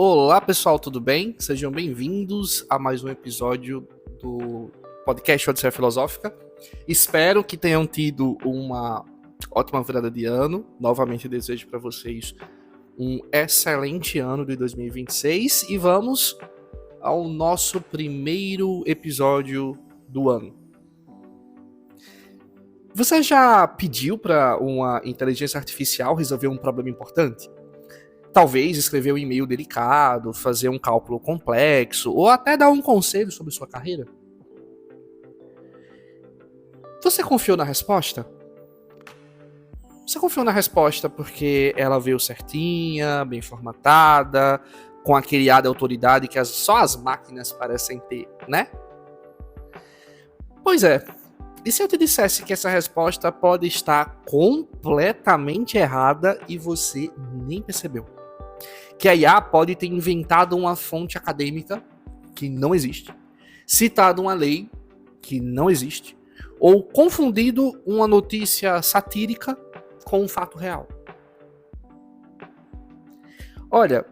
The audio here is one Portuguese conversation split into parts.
Olá pessoal, tudo bem? Sejam bem-vindos a mais um episódio do podcast Odisseia Filosófica. Espero que tenham tido uma ótima virada de ano. Novamente desejo para vocês um excelente ano de 2026 e vamos ao nosso primeiro episódio do ano. Você já pediu para uma inteligência artificial resolver um problema importante? Talvez escrever um e-mail delicado, fazer um cálculo complexo, ou até dar um conselho sobre sua carreira? Você confiou na resposta? Você confiou na resposta porque ela veio certinha, bem formatada, com aquele ar de autoridade que só as máquinas parecem ter, né? Pois é. E se eu te dissesse que essa resposta pode estar completamente errada e você nem percebeu? Que a IA pode ter inventado uma fonte acadêmica que não existe, citado uma lei que não existe, ou confundido uma notícia satírica com um fato real. Olha,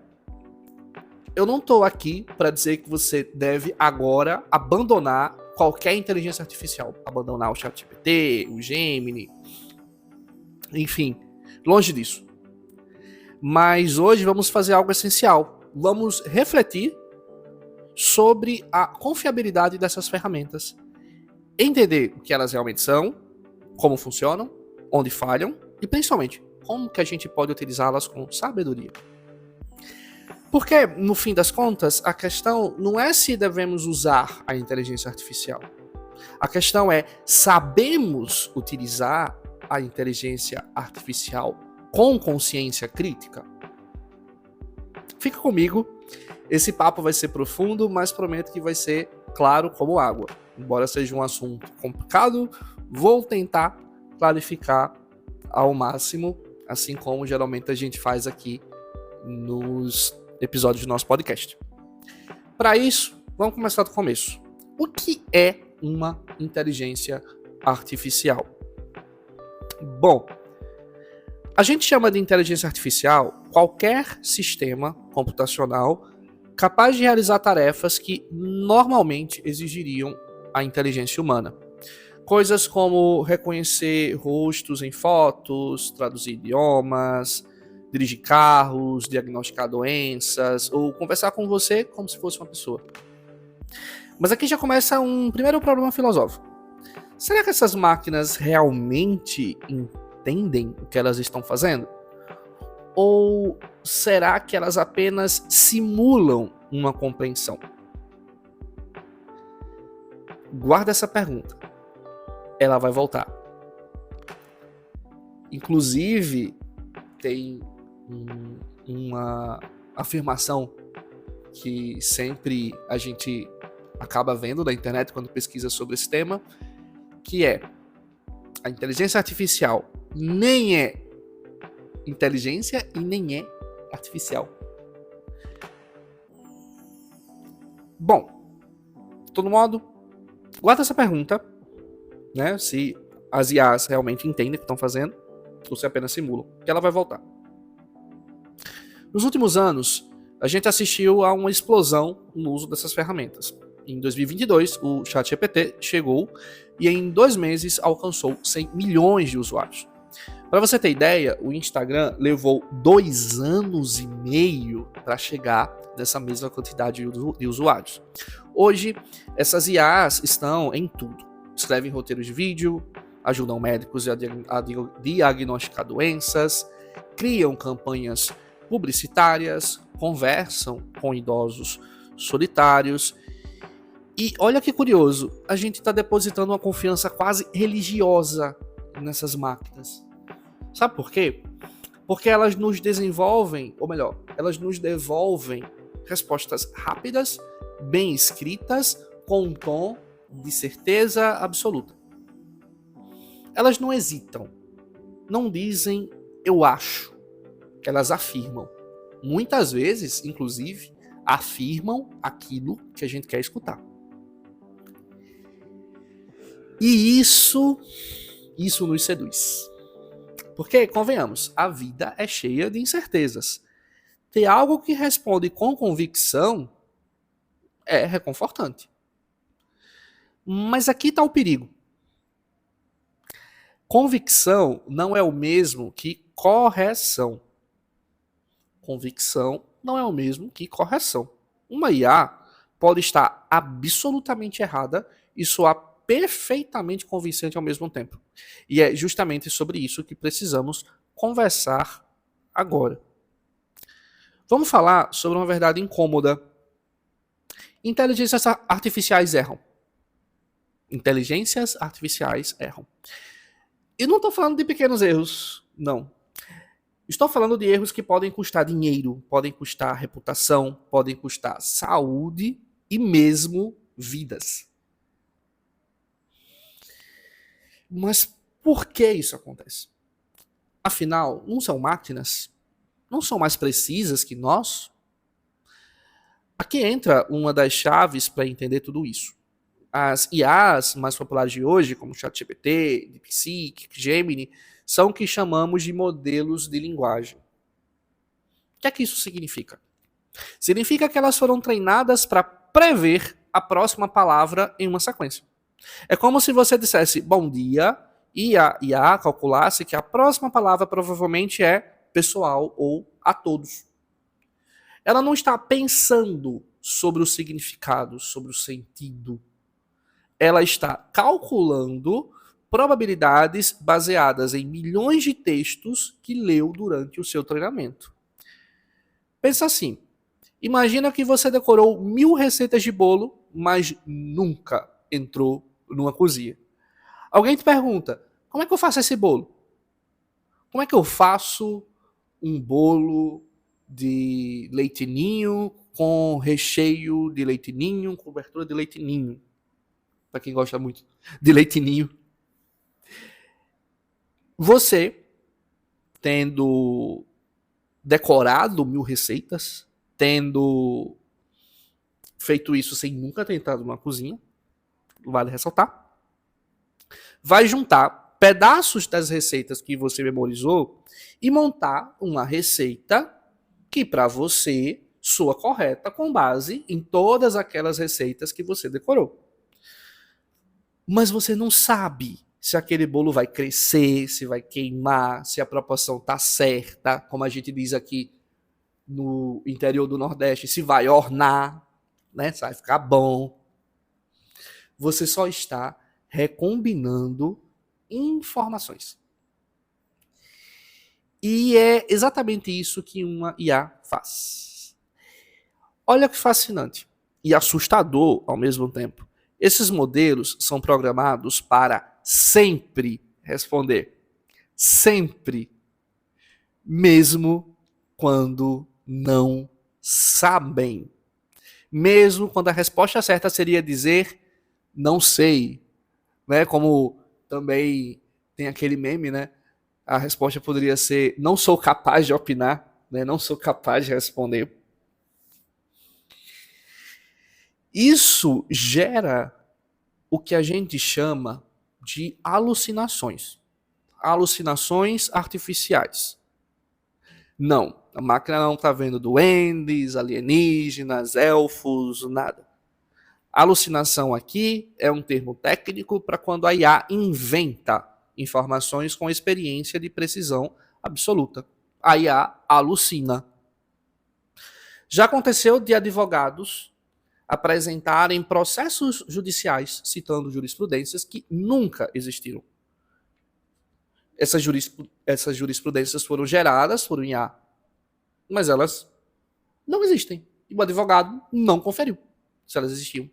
eu não estou aqui para dizer que você deve agora abandonar qualquer inteligência artificial, abandonar o ChatGPT, o Gemini, enfim, longe disso. Mas hoje vamos fazer algo essencial. Vamos refletir sobre a confiabilidade dessas ferramentas. Entender o que elas realmente são, como funcionam, onde falham e principalmente como que a gente pode utilizá-las com sabedoria. Porque, no fim das contas, a questão não é se devemos usar a inteligência artificial. A questão é, sabemos utilizar a inteligência artificial com consciência crítica? Fica comigo, esse papo vai ser profundo, mas prometo que vai ser claro como água. Embora seja um assunto complicado, vou tentar clarificar ao máximo, assim como geralmente a gente faz aqui nos episódios do nosso podcast. Para isso, vamos começar do começo. O que é uma inteligência artificial? Bom, a gente chama de inteligência artificial qualquer sistema computacional capaz de realizar tarefas que normalmente exigiriam a inteligência humana. Coisas como reconhecer rostos em fotos, traduzir idiomas, dirigir carros, diagnosticar doenças ou conversar com você como se fosse uma pessoa. Mas aqui já começa um primeiro problema filosófico. Será que essas máquinas realmente entendem o que elas estão fazendo? Ou será que elas apenas simulam uma compreensão? Guarda essa pergunta. Ela vai voltar. Inclusive, tem uma afirmação que sempre a gente acaba vendo na internet quando pesquisa sobre esse tema, que é: a inteligência artificial nem é inteligência e nem é artificial. Bom, de todo modo, guarda essa pergunta, né? Se as IAs realmente entendem o que estão fazendo ou se apenas simulam, que ela vai voltar. Nos últimos anos, a gente assistiu a uma explosão no uso dessas ferramentas. Em 2022, o ChatGPT chegou e em 2 meses alcançou 100 milhões de usuários. Para você ter ideia, o Instagram levou 2 anos e meio para chegar nessa mesma quantidade de usuários. Hoje, essas IAs estão em tudo. Escrevem roteiros de vídeo, ajudam médicos a diagnosticar doenças, criam campanhas publicitárias, conversam com idosos solitários. E olha que curioso, a gente está depositando uma confiança quase religiosa nessas máquinas. Sabe por quê? Porque elas nos desenvolvem, ou melhor, elas nos devolvem respostas rápidas, bem escritas, com um tom de certeza absoluta. Elas não hesitam, não dizem eu acho, elas afirmam. Muitas vezes, inclusive, afirmam aquilo que a gente quer escutar. E isso nos seduz. Porque, convenhamos, a vida é cheia de incertezas. ter algo que responde com convicção é reconfortante. Mas aqui está o perigo. Convicção não é o mesmo que correção. Convicção não é o mesmo que correção. Uma IA pode estar absolutamente errada e soar perfeitamente convincente ao mesmo tempo. E é justamente sobre isso que precisamos conversar agora. Vamos falar sobre uma verdade incômoda. Inteligências artificiais erram. Inteligências artificiais erram. E não estou falando de pequenos erros, não. Estou falando de erros que podem custar dinheiro, podem custar reputação, podem custar saúde e mesmo vidas. Mas por que isso acontece? Afinal, não são máquinas? Não são mais precisas que nós? Aqui entra uma das chaves para entender tudo isso. As IAs mais populares de hoje, como ChatGPT, DeepSeek, Gemini, são o que chamamos de modelos de linguagem. O que é que isso significa? Significa que elas foram treinadas para prever a próxima palavra em uma sequência. É como se você dissesse bom dia e a IA calculasse que a próxima palavra provavelmente é pessoal ou a todos. Ela não está pensando sobre o significado, sobre o sentido. Ela está calculando probabilidades baseadas em milhões de textos que leu durante o seu treinamento. Pensa assim, imagina que você decorou 1000 receitas de bolo, mas nunca entrou numa cozinha. Alguém te pergunta, como é que eu faço esse bolo? Como é que eu faço um bolo de leite ninho com recheio de leite ninho, cobertura de leite ninho? Para quem gosta muito de leite ninho. Você, tendo decorado 1000 receitas, tendo feito isso sem nunca ter entrado numa cozinha, vale ressaltar, vai juntar pedaços das receitas que você memorizou e montar uma receita que para você soa correta com base em todas aquelas receitas que você decorou. Mas você não sabe se aquele bolo vai crescer, se vai queimar, se a proporção tá certa, como a gente diz aqui no interior do Nordeste, se vai ornar, né? Se vai ficar bom. Você só está recombinando informações. E é exatamente isso que uma IA faz. Olha que fascinante e assustador ao mesmo tempo. Esses modelos são programados para sempre responder. Sempre. Mesmo quando não sabem. Mesmo quando a resposta certa seria dizer não sei. Né? Como também tem aquele meme, né? A resposta poderia ser não sou capaz de opinar, né? Não sou capaz de responder. Isso gera o que a gente chama de alucinações. Alucinações artificiais. Não, a máquina não está vendo duendes, alienígenas, elfos, nada. Alucinação aqui é um termo técnico para quando a IA inventa informações com experiência de precisão absoluta. A IA alucina. Já aconteceu de advogados apresentarem processos judiciais citando jurisprudências que nunca existiram. Essas jurisprudências foram geradas por IA, mas elas não existem. E o advogado não conferiu se elas existiam.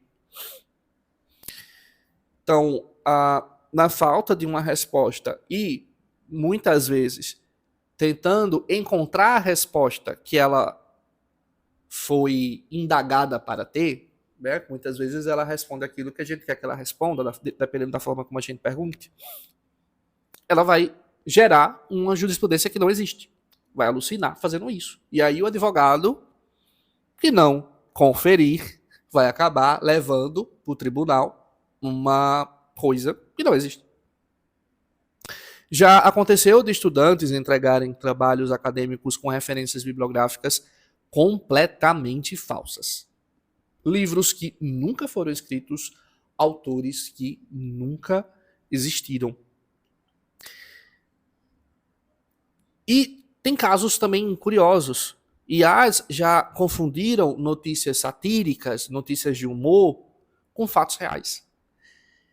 Então, na falta de uma resposta e, muitas vezes, tentando encontrar a resposta que ela foi indagada para ter, né? Muitas vezes ela responde aquilo que a gente quer que ela responda, dependendo da forma como a gente pergunte. Ela vai gerar uma jurisprudência que não existe. Vai alucinar fazendo isso. E aí o advogado, que não conferir, vai acabar levando para o tribunal uma coisa que não existe. Já aconteceu de estudantes entregarem trabalhos acadêmicos com referências bibliográficas completamente falsas. Livros que nunca foram escritos, autores que nunca existiram. E tem casos também curiosos. IAs já confundiram notícias satíricas, notícias de humor, com fatos reais.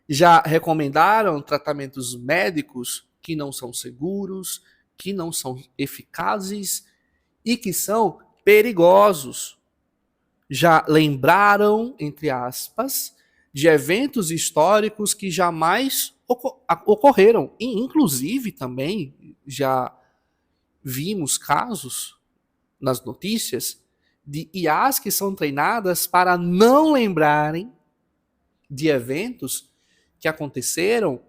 Já recomendaram tratamentos médicos que não são seguros, que não são eficazes e que são perigosos. Já lembraram, entre aspas, de eventos históricos que jamais ocorreram. E, inclusive, também já vimos casos nas notícias de IAs que são treinadas para não lembrarem de eventos que aconteceram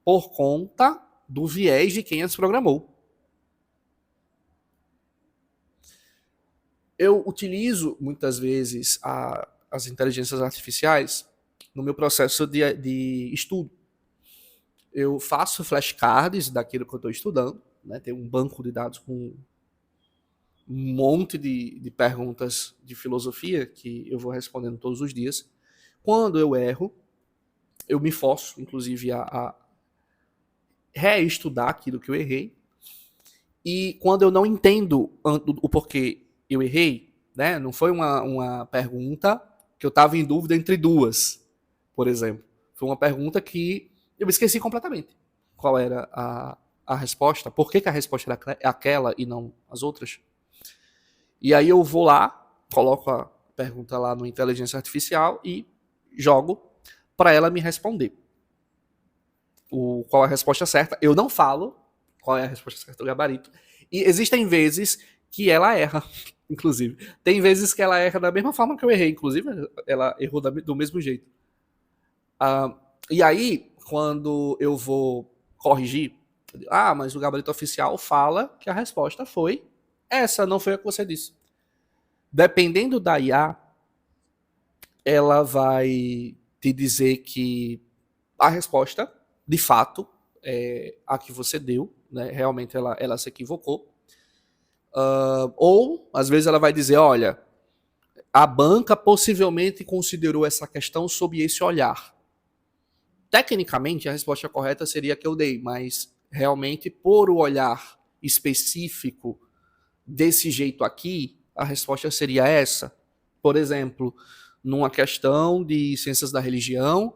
por conta do viés de quem as programou. Eu utilizo muitas vezes as inteligências artificiais no meu processo de estudo. Eu faço flashcards daquilo que eu estou estudando, né? Tem um banco de dados com um monte de perguntas de filosofia que eu vou respondendo todos os dias. Quando eu erro, eu me forço, inclusive, a reestudar aquilo que eu errei. E quando eu não entendo o porquê eu errei, né? Não foi uma pergunta que eu estava em dúvida entre duas, por exemplo. Foi uma pergunta que eu me esqueci completamente qual era a resposta, por que a resposta era aquela e não as outras. E aí eu vou lá, coloco a pergunta lá no inteligência artificial e jogo para ela me responder. Qual é a resposta certa? Eu não falo qual é a resposta certa do gabarito. E existem vezes que ela erra, inclusive. Tem vezes que ela erra da mesma forma que eu errei, inclusive ela errou do mesmo jeito. E aí, quando eu vou corrigir, mas o gabarito oficial fala que a resposta foi essa, não foi a que você disse. Dependendo da IA, ela vai te dizer que a resposta, de fato, é a que você deu, né? Realmente ela se equivocou. Ou, às vezes, ela vai dizer, olha, a banca possivelmente considerou essa questão sob esse olhar. Tecnicamente, a resposta correta seria a que eu dei, mas realmente, por o olhar específico desse jeito aqui, a resposta seria essa. Por exemplo, numa questão de ciências da religião,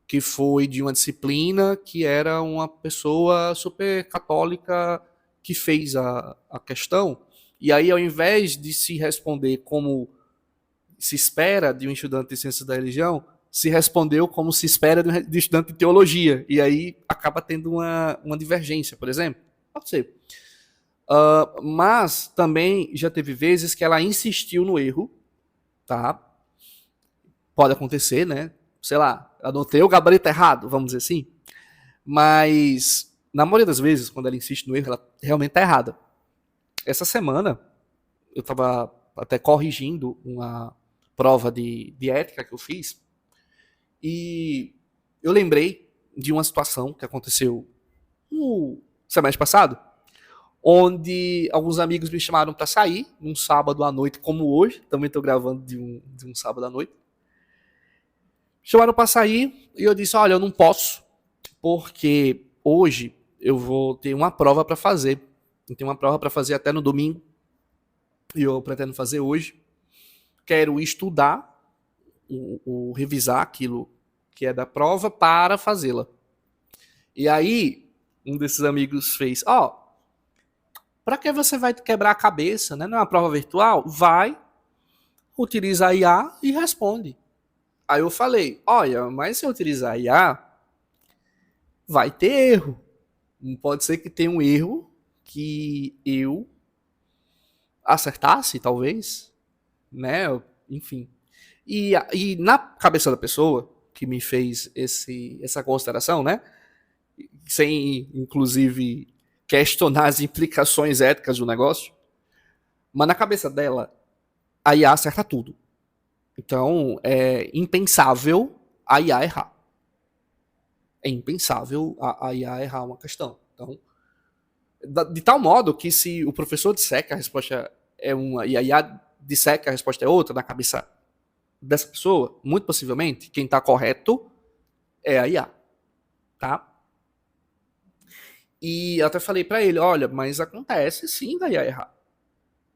que foi de uma disciplina que era uma pessoa super católica que fez a questão, e aí ao invés de se responder como se espera de um estudante de ciências da religião, se respondeu como se espera de estudante de teologia, e aí acaba tendo uma divergência, por exemplo. Pode ser. Mas também já teve vezes que ela insistiu no erro, tá? Pode acontecer, né? Sei lá, anotei o gabarito errado, vamos dizer assim. Mas, na maioria das vezes, quando ela insiste no erro, ela realmente tá errada. Essa semana, eu estava até corrigindo uma prova de ética que eu fiz, e eu lembrei de uma situação que aconteceu no semestre passado, onde alguns amigos me chamaram para sair, num sábado à noite, como hoje, também estou gravando de um sábado à noite. Chamaram para sair e eu disse, olha, eu não posso, porque hoje eu vou ter uma prova para fazer. Eu tenho uma prova para fazer até no domingo, e eu pretendo fazer hoje. Quero estudar, revisar aquilo que é da prova para fazê-la. E aí, um desses amigos fez, para que você vai quebrar a cabeça, né? Não é uma prova virtual? Vai, utiliza a IA e responde. Aí eu falei, olha, mas se eu utilizar a IA, vai ter erro. Não pode ser que tenha um erro que eu acertasse, talvez, né? Enfim. E na cabeça da pessoa que me fez essa consideração, né? Sem, inclusive, questionar as implicações éticas do negócio, mas na cabeça dela, a IA acerta tudo. Então, é impensável a IA errar. É impensável a IA errar uma questão. Então, de tal modo que se o professor disser que a resposta e a IA disser que a resposta é outra na cabeça dessa pessoa, muito possivelmente, quem está correto é a IA, tá? E eu até falei para ele, olha, mas acontece sim da IA errar.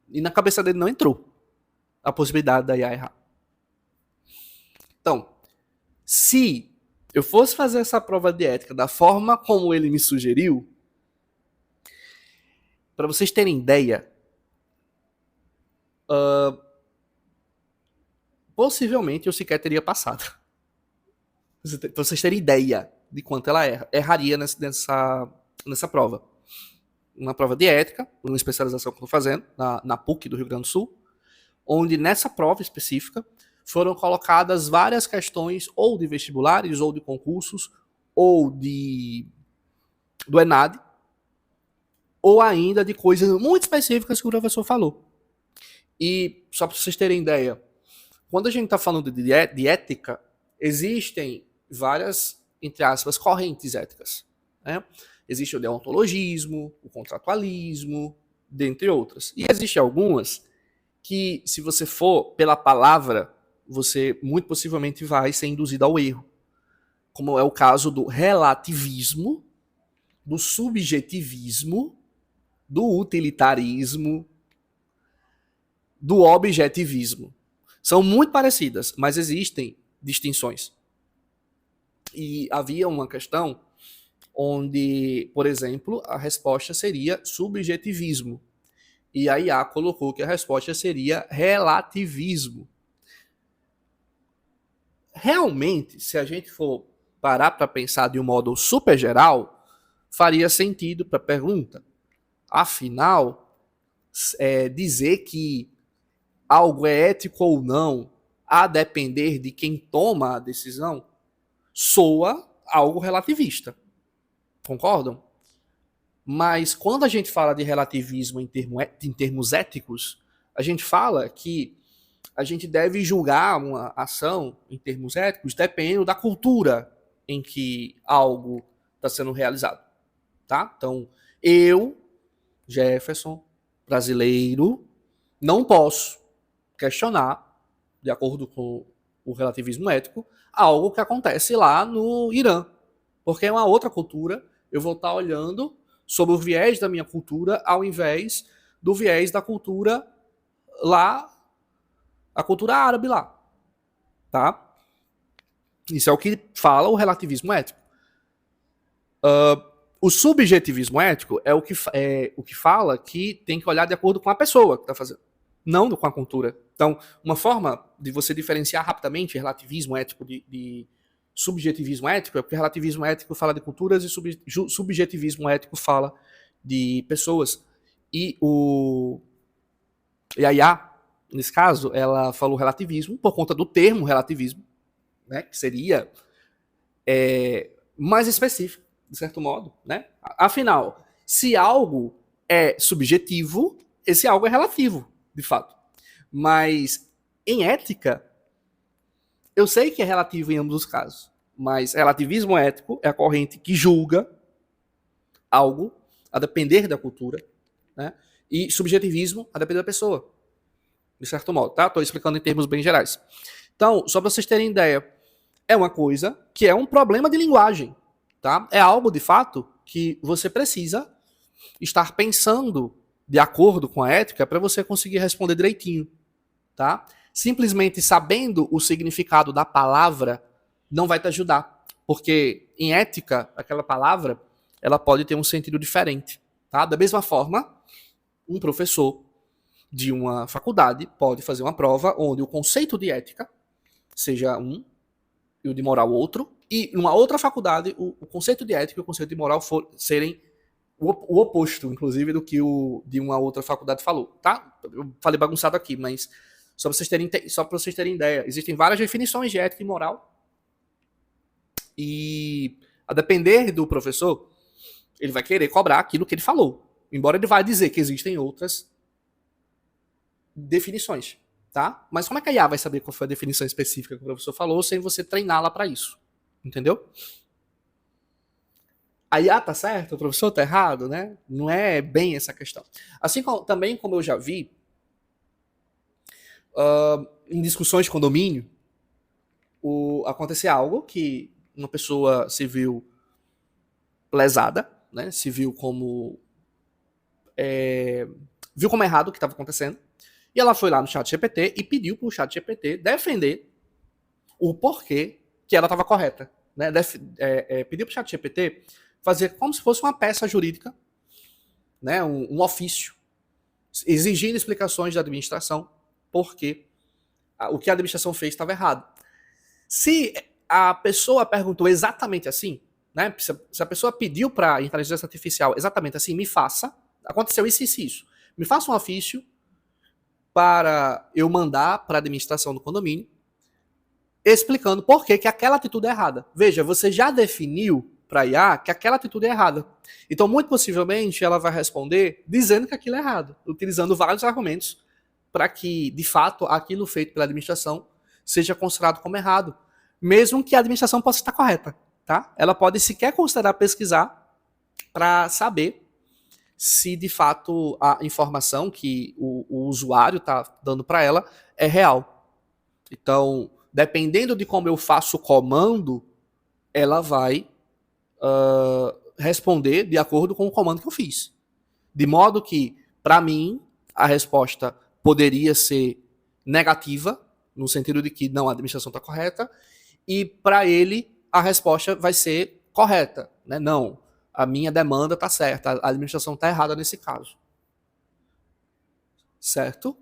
E na cabeça dele não entrou a possibilidade da IA errar. Então, se eu fosse fazer essa prova de ética da forma como ele me sugeriu, para vocês terem ideia, possivelmente eu sequer teria passado. Para vocês terem ideia de quanto ela erraria nessa prova. Uma prova de ética, uma especialização que eu estou fazendo, na PUC do Rio Grande do Sul, onde nessa prova específica foram colocadas várias questões ou de vestibulares, ou de concursos, ou do ENAD, ou ainda de coisas muito específicas que o professor falou. E só para vocês terem ideia, quando a gente está falando de ética, existem várias, entre aspas, correntes éticas. Né? Existe o deontologismo, o contratualismo, dentre outras. E existem algumas que, se você for pela palavra, você muito possivelmente vai ser induzido ao erro. Como é o caso do relativismo, do subjetivismo, do utilitarismo, do objetivismo. São muito parecidas, mas existem distinções. E havia uma questão onde, por exemplo, a resposta seria subjetivismo. E a IA colocou que a resposta seria relativismo. Realmente, se a gente for parar para pensar de um modo super geral, faria sentido para a pergunta. Afinal, dizer que algo é ético ou não, a depender de quem toma a decisão, soa algo relativista. Concordam? Mas quando a gente fala de relativismo em termos éticos, a gente fala que a gente deve julgar uma ação em termos éticos dependendo da cultura em que algo está sendo realizado. Tá? Então, eu, Jefferson, brasileiro, não posso questionar, de acordo com o relativismo ético, algo que acontece lá no Irã. Porque é uma outra cultura, eu vou estar olhando sob o viés da minha cultura, ao invés do viés da cultura lá, a cultura árabe lá. Tá? Isso é o que fala o relativismo ético. O subjetivismo ético é o que fala que tem que olhar de acordo com a pessoa que está fazendo, não com a cultura. Então, uma forma de você diferenciar rapidamente relativismo ético de subjetivismo ético é porque relativismo ético fala de culturas e subjetivismo ético fala de pessoas. E a IA, nesse caso, ela falou relativismo por conta do termo relativismo, né, que seria mais específico, de certo modo. Né? Afinal, se algo é subjetivo, esse algo é relativo, de fato. Mas, em ética, eu sei que é relativo em ambos os casos, mas relativismo ético é a corrente que julga algo a depender da cultura, né? E subjetivismo a depender da pessoa, de certo modo, tá? Estou explicando em termos bem gerais. Então, só para vocês terem ideia, é uma coisa que é um problema de linguagem, tá? É algo, de fato, que você precisa estar pensando de acordo com a ética para você conseguir responder direitinho, tá? Simplesmente sabendo o significado da palavra não vai te ajudar, porque em ética, aquela palavra, ela pode ter um sentido diferente, tá? Da mesma forma, um professor de uma faculdade pode fazer uma prova onde o conceito de ética seja um e o de moral outro, e numa outra faculdade o conceito de ética e o conceito de moral serem o oposto, inclusive, do que o de uma outra faculdade falou, tá? Eu falei bagunçado aqui, mas só para vocês terem ideia, existem várias definições de ética e moral, e a depender do professor, ele vai querer cobrar aquilo que ele falou, embora ele vá dizer que existem outras definições, tá? Mas como é que a IA vai saber qual foi a definição específica que o professor falou sem você treiná-la para isso? Entendeu? A IA tá certo, o professor tá errado, né? Não é bem essa questão. Assim como, também, como eu já vi em discussões de condomínio, acontecer algo que uma pessoa se viu lesada, né? Se viu como viu como errado o que estava acontecendo, e ela foi lá no chat GPT e pediu para o chat GPT defender o porquê que ela estava correta. Né? Pediu para o chat GPT fazer como se fosse uma peça jurídica, né? um ofício, exigindo explicações da administração porque o que a administração fez estava errado. Se a pessoa perguntou exatamente assim, né? Se a pessoa pediu para a inteligência artificial exatamente assim, me faça, aconteceu isso e isso. Me faça um ofício para eu mandar para a administração do condomínio explicando por que aquela atitude é errada. Veja, você já definiu para a IA que aquela atitude é errada. Então, muito possivelmente, ela vai responder dizendo que aquilo é errado, utilizando vários argumentos para que, de fato, aquilo feito pela administração seja considerado como errado, mesmo que a administração possa estar correta. Tá? Ela pode sequer considerar pesquisar para saber se, de fato, a informação que o usuário está dando para ela é real. Então, dependendo de como eu faço o comando, ela vai responder de acordo com o comando que eu fiz. De modo que, para mim, a resposta poderia ser negativa, no sentido de que não, a administração está correta, e para ele a resposta vai ser correta. Né? Não, a minha demanda está certa, a administração está errada nesse caso. Certo?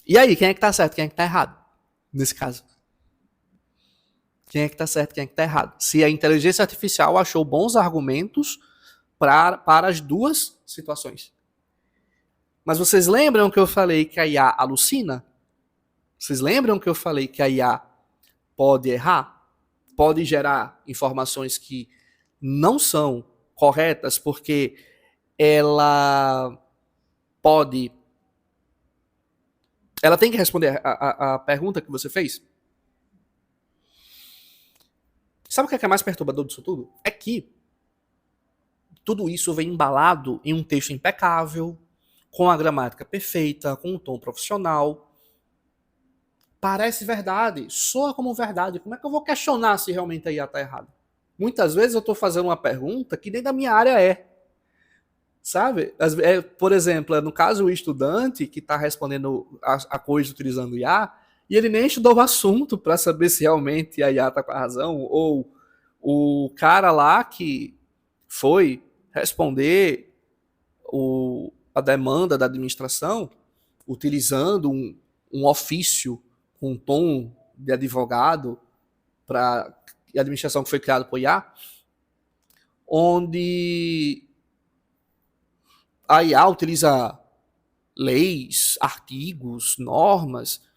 E aí, quem é que está certo, quem é que está errado? Nesse caso. Quem é que está certo, quem é que está errado? Se a inteligência artificial achou bons argumentos para as duas situações. Mas vocês lembram que eu falei que a IA alucina? Vocês lembram que eu falei que a IA pode errar? Pode gerar informações que não são corretas porque ela pode... Ela tem que responder a pergunta que você fez? Sabe o que é mais perturbador disso tudo? É que tudo isso vem embalado em um texto impecável, com a gramática perfeita, com um tom profissional. Parece verdade, soa como verdade. Como é que eu vou questionar se realmente a IA está errada? Muitas vezes eu estou fazendo uma pergunta que nem da minha área é. Sabe? Por exemplo, no caso o estudante que está respondendo a coisa utilizando IA, e ele nem estudou o assunto para saber se realmente a IA está com a razão, ou o cara lá que foi responder a demanda da administração utilizando um ofício com um tom de advogado para a administração que foi criada por IA, onde a IA utiliza leis, artigos, normas,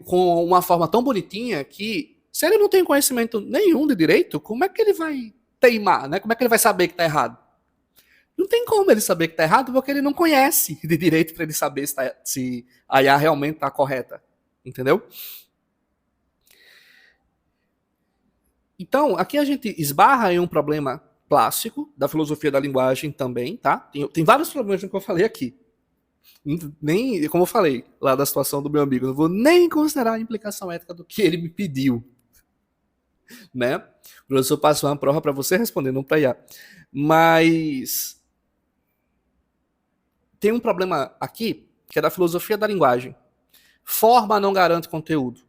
com uma forma tão bonitinha que, se ele não tem conhecimento nenhum de direito, como é que ele vai teimar, né? Como é que ele vai saber que está errado? Não tem como ele saber que está errado porque ele não conhece de direito para ele saber se a IA realmente está correta. Entendeu? Então, aqui a gente esbarra em um problema clássico da filosofia da linguagem também, tá? Tem vários problemas que eu falei aqui. Nem, como eu falei, lá da situação do meu amigo, não vou nem considerar a implicação ética do que ele me pediu. Né? O professor passou uma prova para você responder, não para IA. Mas tem um problema aqui, que é da filosofia da linguagem. Forma não garante conteúdo.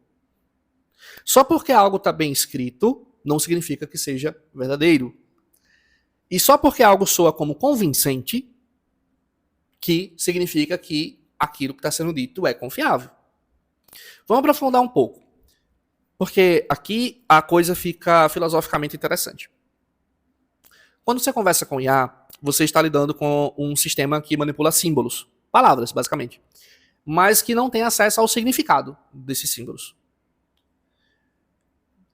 Só porque algo está bem escrito, não significa que seja verdadeiro. E só porque algo soa como convincente, que significa que aquilo que está sendo dito é confiável. Vamos aprofundar um pouco. Porque aqui a coisa fica filosoficamente interessante. Quando você conversa com IA, você está lidando com um sistema que manipula símbolos, palavras, basicamente, mas que não tem acesso ao significado desses símbolos.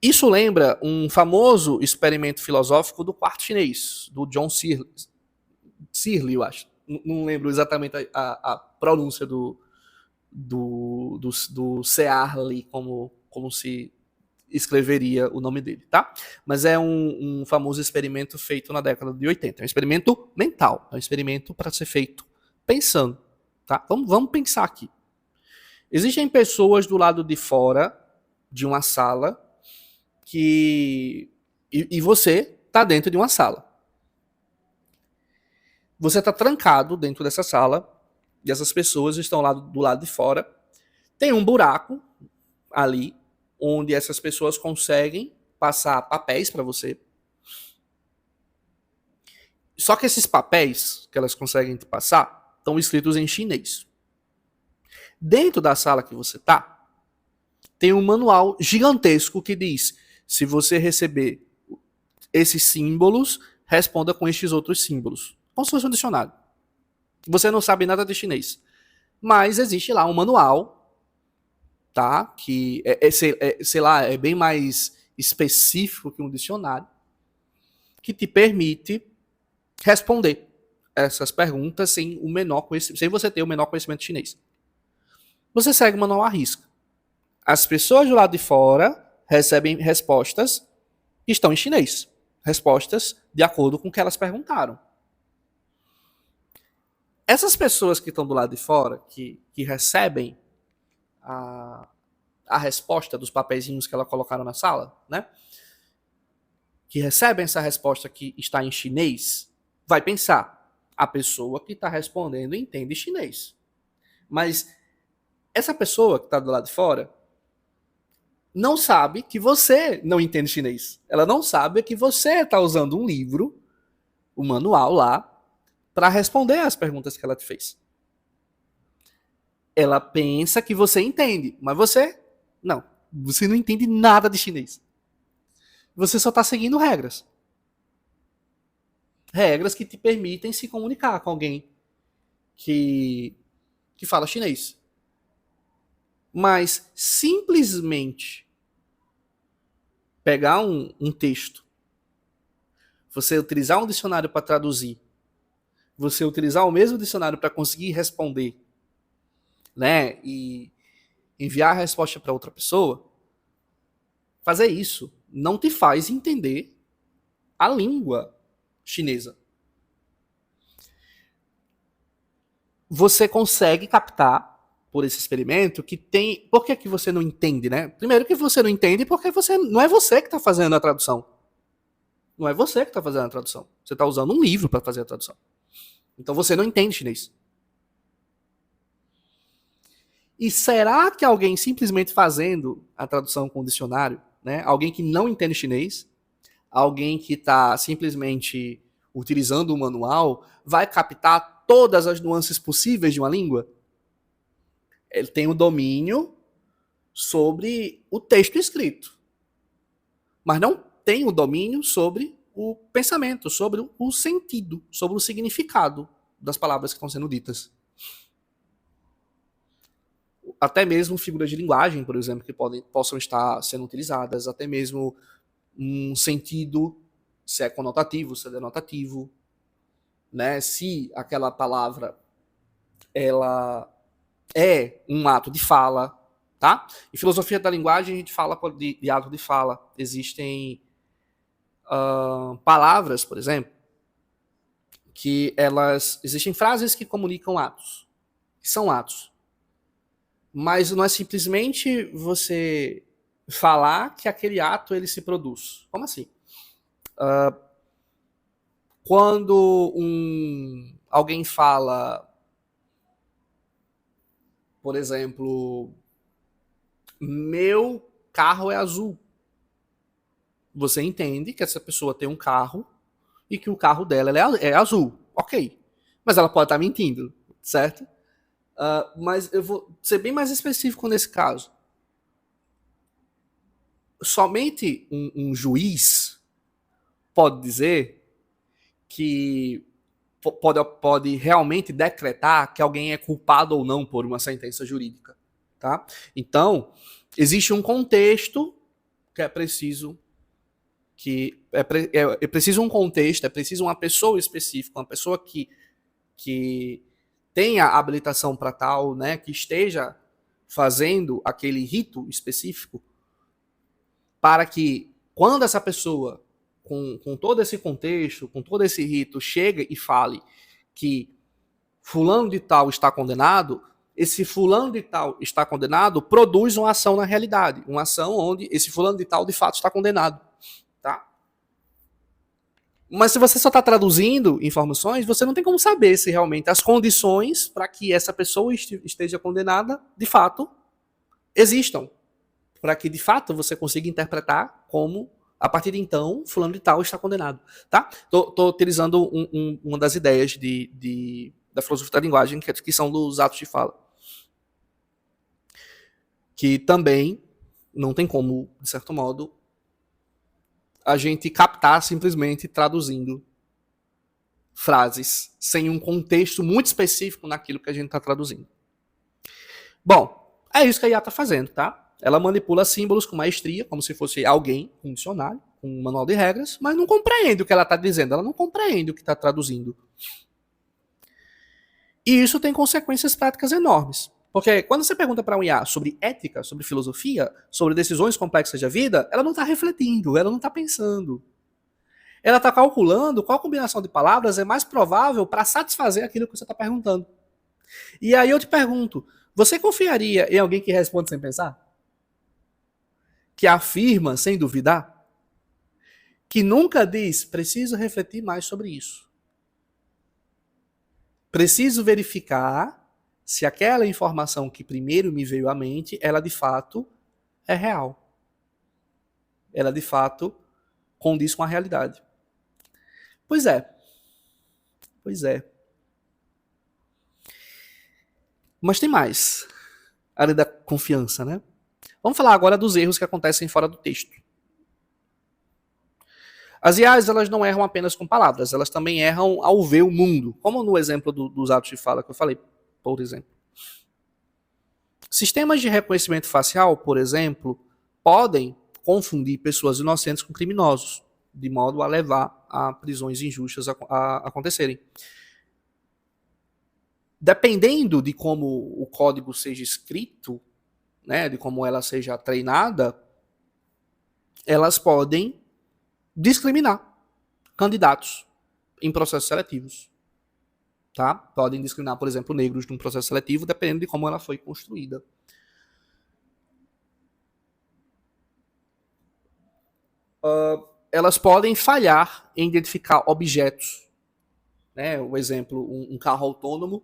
Isso lembra um famoso experimento filosófico do quarto chinês, do John Searle, eu acho. Não lembro exatamente a pronúncia do Searle, como se escreveria o nome dele, tá? Mas é um famoso experimento feito na década de 80. É um experimento mental, é um experimento para ser feito pensando, tá? Vamos pensar aqui. Existem pessoas do lado de fora de uma sala e você está dentro de uma sala. Você está trancado dentro dessa sala e essas pessoas estão lá do lado de fora. Tem um buraco ali onde essas pessoas conseguem passar papéis para você. Só que esses papéis que elas conseguem te passar estão escritos em chinês. Dentro da sala que você está, tem um manual gigantesco que diz: se você receber esses símbolos, responda com estes outros símbolos. Como se fosse um dicionário. Você não sabe nada de chinês. Mas existe lá um manual, tá? Que sei lá, é bem mais específico que um dicionário, que te permite responder essas perguntas sem você ter o menor conhecimento de chinês. Você segue o manual à risca. As pessoas do lado de fora recebem respostas que estão em chinês. Respostas de acordo com o que elas perguntaram. Essas pessoas que estão do lado de fora, que recebem a resposta dos papeizinhos que elas colocaram na sala, né? Que recebem essa resposta que está em chinês, vai pensar: a pessoa que está respondendo entende chinês. Mas essa pessoa que está do lado de fora não sabe que você não entende chinês. Ela não sabe que você está usando um livro, um manual lá, para responder as perguntas que ela te fez. Ela pensa que você entende, mas você não. Você não entende nada de chinês. Você só está seguindo regras. Regras que te permitem se comunicar com alguém que fala chinês. Mas simplesmente pegar um texto, você utilizar um dicionário para traduzir, você utilizar o mesmo dicionário para conseguir responder, né, e enviar a resposta para outra pessoa, fazer isso não te faz entender a língua chinesa. Você consegue captar por esse experimento que tem... Por que você não entende, né? Primeiro que você não entende porque não é você que está fazendo a tradução. Não é você que está fazendo a tradução. Você está usando um livro para fazer a tradução. Então você não entende chinês. E será que alguém simplesmente fazendo a tradução com o dicionário, né? Alguém que não entende chinês, alguém que está simplesmente utilizando o manual, vai captar todas as nuances possíveis de uma língua? Ele tem o domínio sobre o texto escrito, mas não tem o domínio sobre o pensamento, sobre o sentido, sobre o significado das palavras que estão sendo ditas. Até mesmo figuras de linguagem, por exemplo, que possam estar sendo utilizadas, até mesmo um sentido, se é conotativo, se é denotativo, né? Se aquela palavra ela é um ato de fala, tá? Em filosofia da linguagem a gente fala de ato de fala. Existem palavras, por exemplo, que existem frases que comunicam atos, que são atos. Mas não é simplesmente você falar que aquele ato ele se produz. Como assim? Quando alguém fala, por exemplo, meu carro é azul, você entende que essa pessoa tem um carro e que o carro dela é azul. Ok. Mas ela pode estar mentindo, certo? Mas eu vou ser bem mais específico nesse caso. Somente um juiz pode dizer que pode realmente decretar que alguém é culpado ou não por uma sentença jurídica, tá? Então, existe um contexto que é preciso é preciso um contexto, é preciso uma pessoa específica, uma pessoa que tenha habilitação para tal, né, que esteja fazendo aquele rito específico, para que quando essa pessoa, com todo esse contexto, com todo esse rito, chega e fale que fulano de tal está condenado, esse fulano de tal está condenado, produz uma ação na realidade. Uma ação onde esse fulano de tal, de fato, está condenado. Tá? Mas se você só está traduzindo informações, você não tem como saber se realmente as condições para que essa pessoa esteja condenada, de fato, existam. Para que, de fato, você consiga interpretar como, a partir de então, fulano de tal está condenado. Tá? Tô utilizando uma das ideias da filosofia da linguagem, que são dos atos de fala. Que também não tem como, de certo modo, a gente captar simplesmente traduzindo frases sem um contexto muito específico naquilo que a gente está traduzindo. Bom, é isso que a IA está fazendo, tá? Ela manipula símbolos com maestria, como se fosse alguém, um dicionário, um manual de regras, mas não compreende o que ela está dizendo, ela não compreende o que está traduzindo. E isso tem consequências práticas enormes. Porque quando você pergunta para um IA sobre ética, sobre filosofia, sobre decisões complexas da vida, ela não está refletindo, ela não está pensando. Ela está calculando qual combinação de palavras é mais provável para satisfazer aquilo que você está perguntando. E aí eu te pergunto, você confiaria em alguém que responde sem pensar? Que afirma sem duvidar? Que nunca diz, preciso refletir mais sobre isso. Preciso verificar se aquela informação que primeiro me veio à mente, ela de fato é real. Ela de fato condiz com a realidade. Pois é. Pois é. Mas tem mais. Além da confiança, né? Vamos falar agora dos erros que acontecem fora do texto. As IAs, elas não erram apenas com palavras, elas também erram ao ver o mundo, como no exemplo dos atos de fala que eu falei, por exemplo. Sistemas de reconhecimento facial, por exemplo, podem confundir pessoas inocentes com criminosos, de modo a levar a prisões injustas a acontecerem. Dependendo de como o código seja escrito, né, de como ela seja treinada, elas podem discriminar candidatos em processos seletivos. Tá? Podem discriminar, por exemplo, negros num processo seletivo, dependendo de como ela foi construída. Elas podem falhar em identificar objetos. Né? O exemplo, um carro autônomo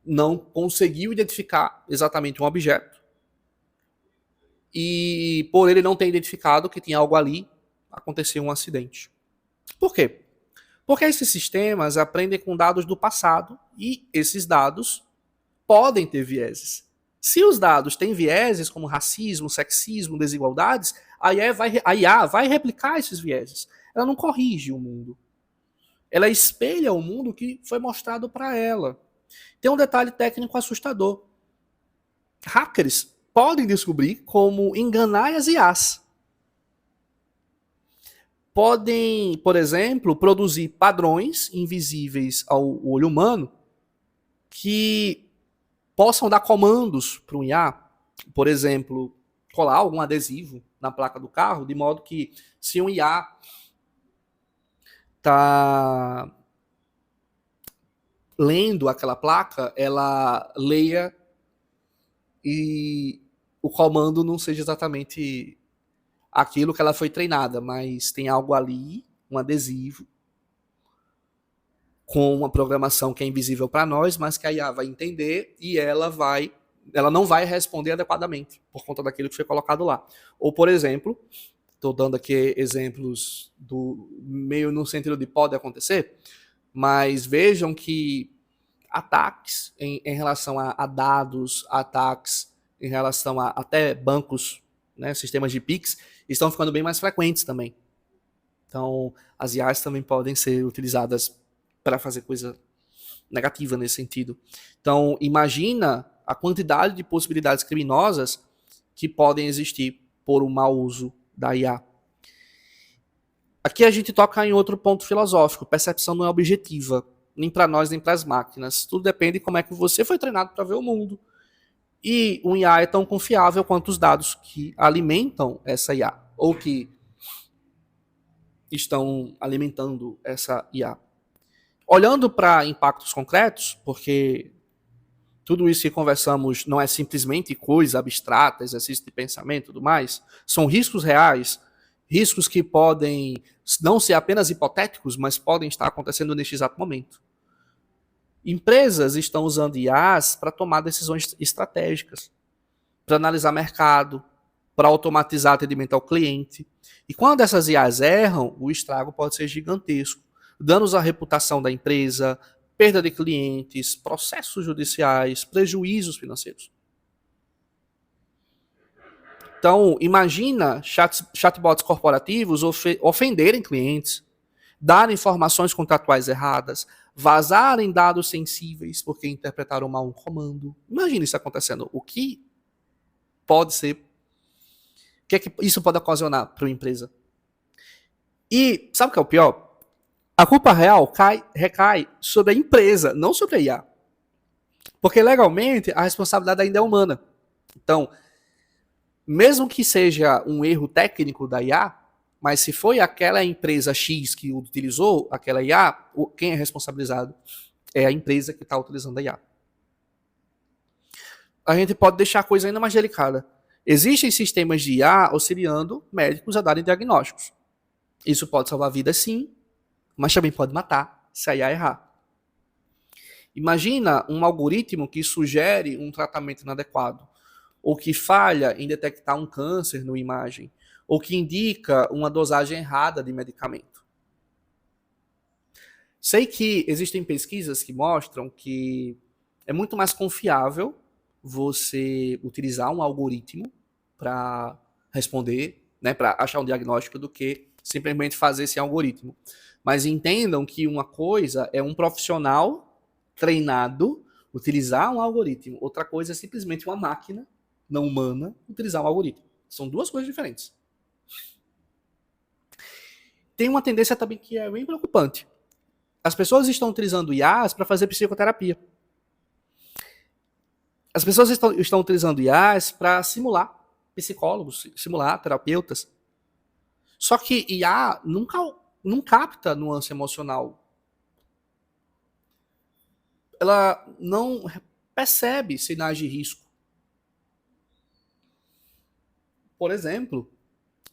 não conseguiu identificar exatamente um objeto e por ele não ter identificado que tinha algo ali, aconteceu um acidente. Por quê? Porque esses sistemas aprendem com dados do passado e esses dados podem ter vieses. Se os dados têm vieses como racismo, sexismo, desigualdades, a IA vai replicar esses vieses. Ela não corrige o mundo. Ela espelha o mundo que foi mostrado para ela. Tem um detalhe técnico assustador. Hackers podem descobrir como enganar as IAs. Podem, por exemplo, produzir padrões invisíveis ao olho humano que possam dar comandos para o IA, por exemplo, colar algum adesivo na placa do carro, de modo que se um IA está lendo aquela placa, ela leia e o comando não seja exatamente aquilo que ela foi treinada, mas tem algo ali, um adesivo, com uma programação que é invisível para nós, mas que a IA vai entender e ela não vai responder adequadamente por conta daquilo que foi colocado lá. Ou, por exemplo, estou dando aqui exemplos do meio no sentido de pode acontecer, mas vejam que ataques em relação a dados, ataques em relação a até bancos, né, sistemas de Pix, estão ficando bem mais frequentes também. Então, as IAs também podem ser utilizadas para fazer coisa negativa nesse sentido. Então, imagina a quantidade de possibilidades criminosas que podem existir por um mau uso da IA. Aqui a gente toca em outro ponto filosófico. Percepção não é objetiva, nem para nós, nem para as máquinas. Tudo depende de como é que você foi treinado para ver o mundo. E um IA é tão confiável quanto os dados que alimentam essa IA, ou que estão alimentando essa IA. Olhando para impactos concretos, porque tudo isso que conversamos não é simplesmente coisa abstrata, exercício de pensamento e tudo mais, são riscos reais, riscos que podem não ser apenas hipotéticos, mas podem estar acontecendo neste exato momento. Empresas estão usando IAs para tomar decisões estratégicas, para analisar mercado, para automatizar atendimento ao cliente. E quando essas IAs erram, o estrago pode ser gigantesco. Danos à reputação da empresa, perda de clientes, processos judiciais, prejuízos financeiros. Então, imagina chatbots corporativos ofenderem clientes, darem informações contratuais erradas, vazarem dados sensíveis porque interpretaram mal um comando. Imagina isso acontecendo. O que pode ser? O que é que isso pode ocasionar para uma empresa? E sabe o que é o pior? A culpa real recai sobre a empresa, não sobre a IA. Porque legalmente a responsabilidade ainda é humana. Então, mesmo que seja um erro técnico da IA, mas se foi aquela empresa X que utilizou aquela IA, quem é responsabilizado é a empresa que está utilizando a IA. A gente pode deixar a coisa ainda mais delicada. Existem sistemas de IA auxiliando médicos a darem diagnósticos. Isso pode salvar vidas, sim, mas também pode matar se a IA errar. Imagina um algoritmo que sugere um tratamento inadequado, ou que falha em detectar um câncer numa imagem, ou que indica uma dosagem errada de medicamento. Sei que existem pesquisas que mostram que é muito mais confiável você utilizar um algoritmo para responder, né, para achar um diagnóstico, do que simplesmente fazer esse algoritmo. Mas entendam que uma coisa é um profissional treinado utilizar um algoritmo, outra coisa é simplesmente uma máquina não humana utilizar um algoritmo. São duas coisas diferentes. Tem uma tendência também que é bem preocupante. As pessoas estão utilizando IAs para fazer psicoterapia. As pessoas estão utilizando IAs para simular psicólogos, simular terapeutas. Só que IA não capta nuance emocional. Ela não percebe sinais de risco. Por exemplo,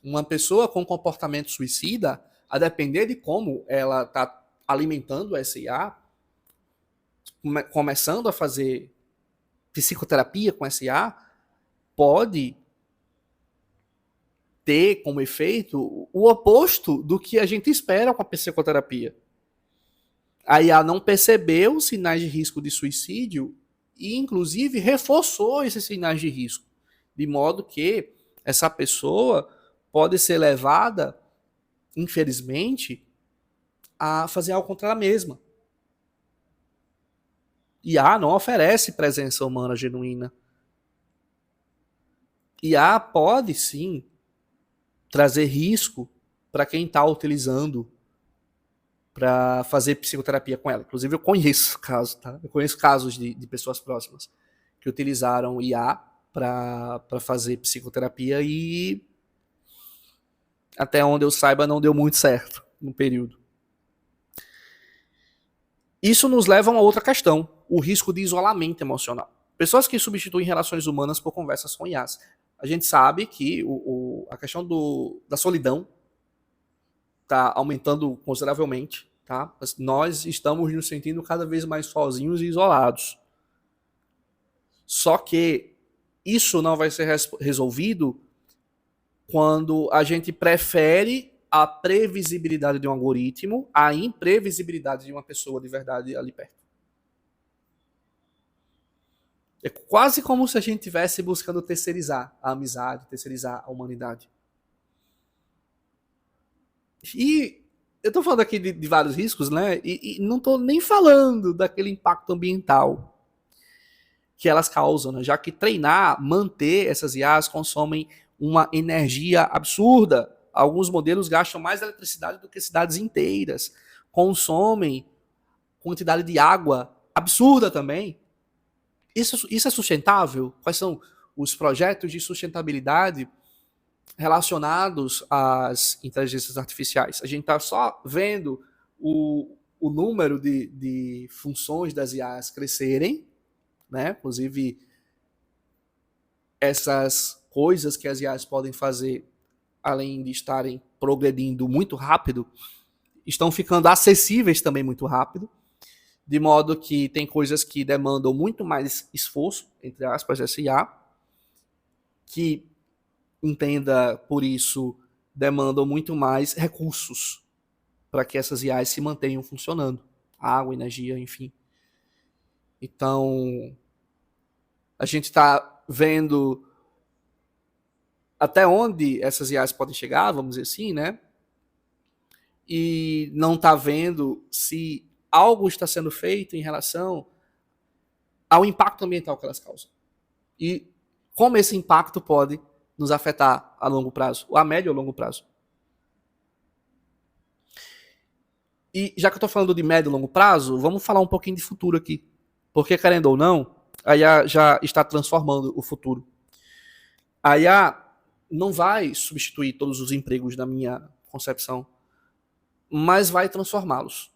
uma pessoa com comportamento suicida, a depender de como ela está alimentando essa IA, começando a fazer psicoterapia com essa IA, pode ter como efeito o oposto do que a gente espera com a psicoterapia. A IA não percebeu os sinais de risco de suicídio e, inclusive, reforçou esses sinais de risco, de modo que essa pessoa pode ser levada, infelizmente, a fazer algo contra ela mesma. IA não oferece presença humana genuína. IA pode, sim, trazer risco para quem está utilizando para fazer psicoterapia com ela. Inclusive, eu conheço casos, tá? Eu conheço casos de pessoas próximas que utilizaram IA para fazer psicoterapia e, até onde eu saiba, não deu muito certo no período. Isso nos leva a uma outra questão, o risco de isolamento emocional. Pessoas que substituem relações humanas por conversas com IAs. A gente sabe que a questão da solidão está aumentando consideravelmente, tá? Nós estamos nos sentindo cada vez mais sozinhos e isolados. Só que isso não vai ser resolvido quando a gente prefere a previsibilidade de um algoritmo à imprevisibilidade de uma pessoa de verdade ali perto. É quase como se a gente estivesse buscando terceirizar a amizade, terceirizar a humanidade. E eu estou falando aqui de vários riscos, né? E não estou nem falando daquele impacto ambiental que elas causam, né? Já que treinar, manter essas IAs consomem uma energia absurda. Alguns modelos gastam mais eletricidade do que cidades inteiras. Consomem quantidade de água absurda também. Isso é sustentável? Quais são os projetos de sustentabilidade relacionados às inteligências artificiais? A gente está só vendo o número de funções das IAs crescerem, né? Inclusive, essas coisas que as IAs podem fazer, além de estarem progredindo muito rápido, estão ficando acessíveis também muito rápido, de modo que tem coisas que demandam muito mais esforço, entre aspas, essa IA, que, entenda por isso, demandam muito mais recursos para que essas IAs se mantenham funcionando. Água, energia, enfim. Então, a gente está vendo até onde essas IAs podem chegar, vamos dizer assim, né? E não está vendo se algo está sendo feito em relação ao impacto ambiental que elas causam. E como esse impacto pode nos afetar a longo prazo, ou a médio ou longo prazo. E já que eu estou falando de médio e longo prazo, vamos falar um pouquinho de futuro aqui. Porque, querendo ou não, a IA já está transformando o futuro. A IA não vai substituir todos os empregos na minha concepção, mas vai transformá-los.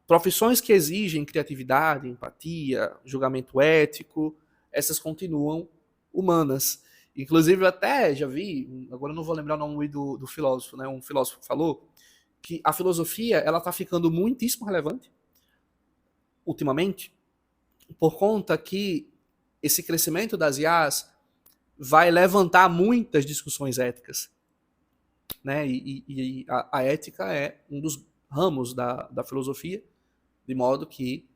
Profissões que exigem criatividade, empatia, julgamento ético, essas continuam humanas. Inclusive, eu até já vi, agora eu não vou lembrar o nome do filósofo, né? Um filósofo falou que a filosofia ela está ficando muitíssimo relevante ultimamente, por conta que esse crescimento das IAs vai levantar muitas discussões éticas. Né? E a ética é um dos ramos da filosofia, de modo que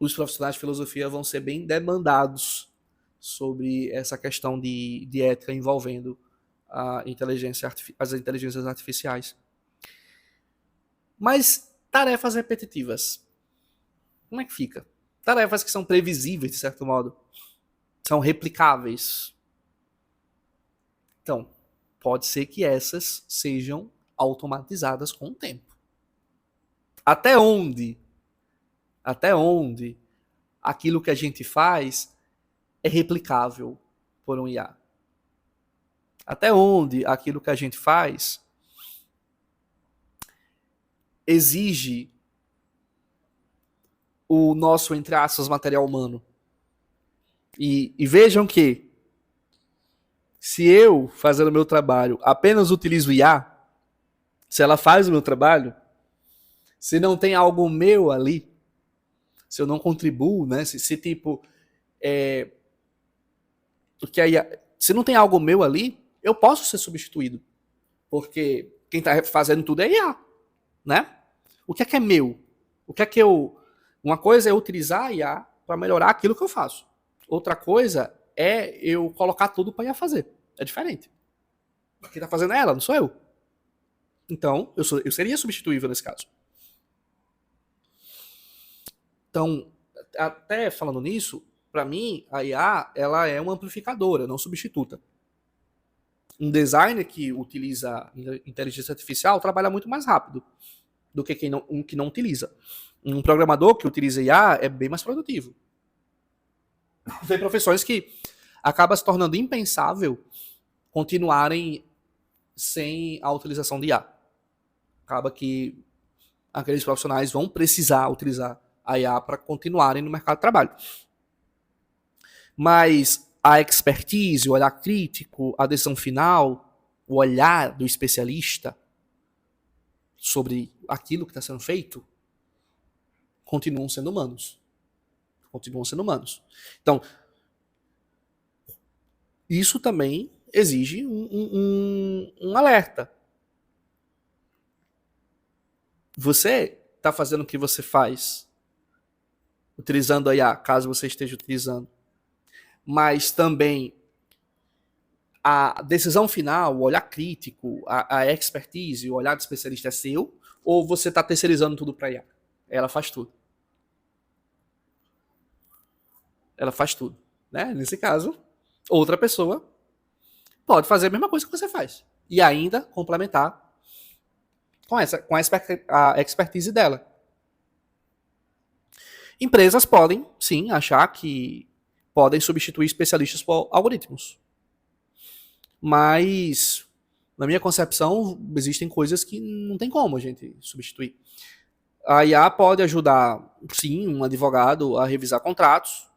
os profissionais de filosofia vão ser bem demandados sobre essa questão de ética envolvendo as inteligências artificiais. Mas tarefas repetitivas, como é que fica? Tarefas que são previsíveis, de certo modo, são replicáveis. Então, pode ser que essas sejam automatizadas com o tempo. Até onde aquilo que a gente faz é replicável por um IA? Até onde aquilo que a gente faz exige o nosso, entre aspas, material humano? E vejam que, se eu, fazendo o meu trabalho, apenas utilizo IA, se ela faz o meu trabalho, se não tem algo meu ali, se eu não contribuo, né? Se tipo, se não tem algo meu ali, eu posso ser substituído. Porque quem está fazendo tudo é IA, né? O que é meu? O que é que eu... Uma coisa é utilizar a IA para melhorar aquilo que eu faço. Outra coisa é eu colocar tudo para IA fazer. É diferente. Quem está fazendo é ela, não sou eu. Então, eu seria substituível nesse caso. Então, até falando nisso, para mim, a IA ela é uma amplificadora, não substituta. Um designer que utiliza inteligência artificial trabalha muito mais rápido do que um que não utiliza. Um programador que utiliza IA é bem mais produtivo. Tem profissões que acaba se tornando impensável continuarem sem a utilização de IA. Acaba que aqueles profissionais vão precisar utilizar a IA para continuarem no mercado de trabalho. Mas a expertise, o olhar crítico, a decisão final, o olhar do especialista sobre aquilo que está sendo feito, continuam sendo humanos. Continuam sendo humanos. Então, isso também exige um alerta. Você está fazendo o que você faz, utilizando a IA, caso você esteja utilizando, mas também a decisão final, o olhar crítico, a expertise, o olhar do especialista é seu, ou você está terceirizando tudo para a IA? Ela faz tudo. Ela faz tudo. Né? Nesse caso, outra pessoa pode fazer a mesma coisa que você faz. E ainda complementar com a expertise dela. Empresas podem, sim, achar que podem substituir especialistas por algoritmos. Mas, na minha concepção, existem coisas que não tem como a gente substituir. A IA pode ajudar, sim, um advogado a revisar contratos,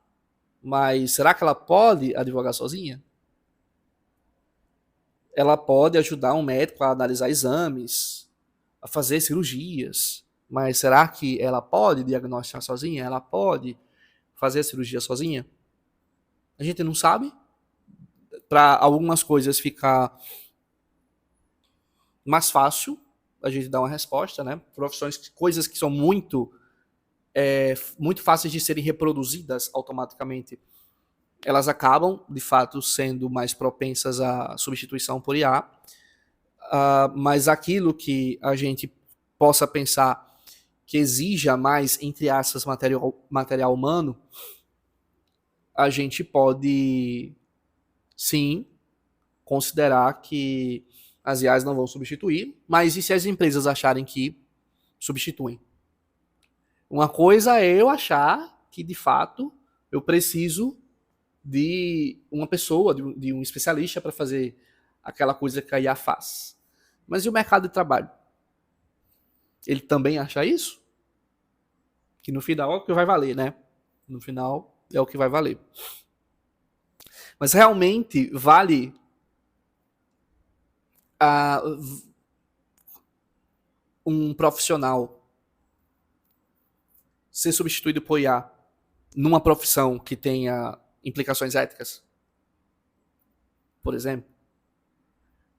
mas será que ela pode advogar sozinha? Ela pode ajudar um médico a analisar exames, a fazer cirurgias, mas será que ela pode diagnosticar sozinha? Ela pode fazer a cirurgia sozinha? A gente não sabe. Para algumas coisas ficar mais fácil a gente dar uma resposta, né? Profissões, coisas que são muito fáceis de serem reproduzidas automaticamente, elas acabam, de fato, sendo mais propensas à substituição por IA. Mas aquilo que a gente possa pensar que exija mais, entre aspas, material humano, a gente pode, sim, considerar que as IAs não vão substituir, mas e se as empresas acharem que substituem? Uma coisa é eu achar que, de fato, eu preciso de uma pessoa, de um especialista para fazer aquela coisa que a IA faz. Mas e o mercado de trabalho? Ele também acha isso? Que no final é o que vai valer, né? No final é o que vai valer. Mas realmente vale um profissional ser substituído por IA numa profissão que tenha implicações éticas? Por exemplo,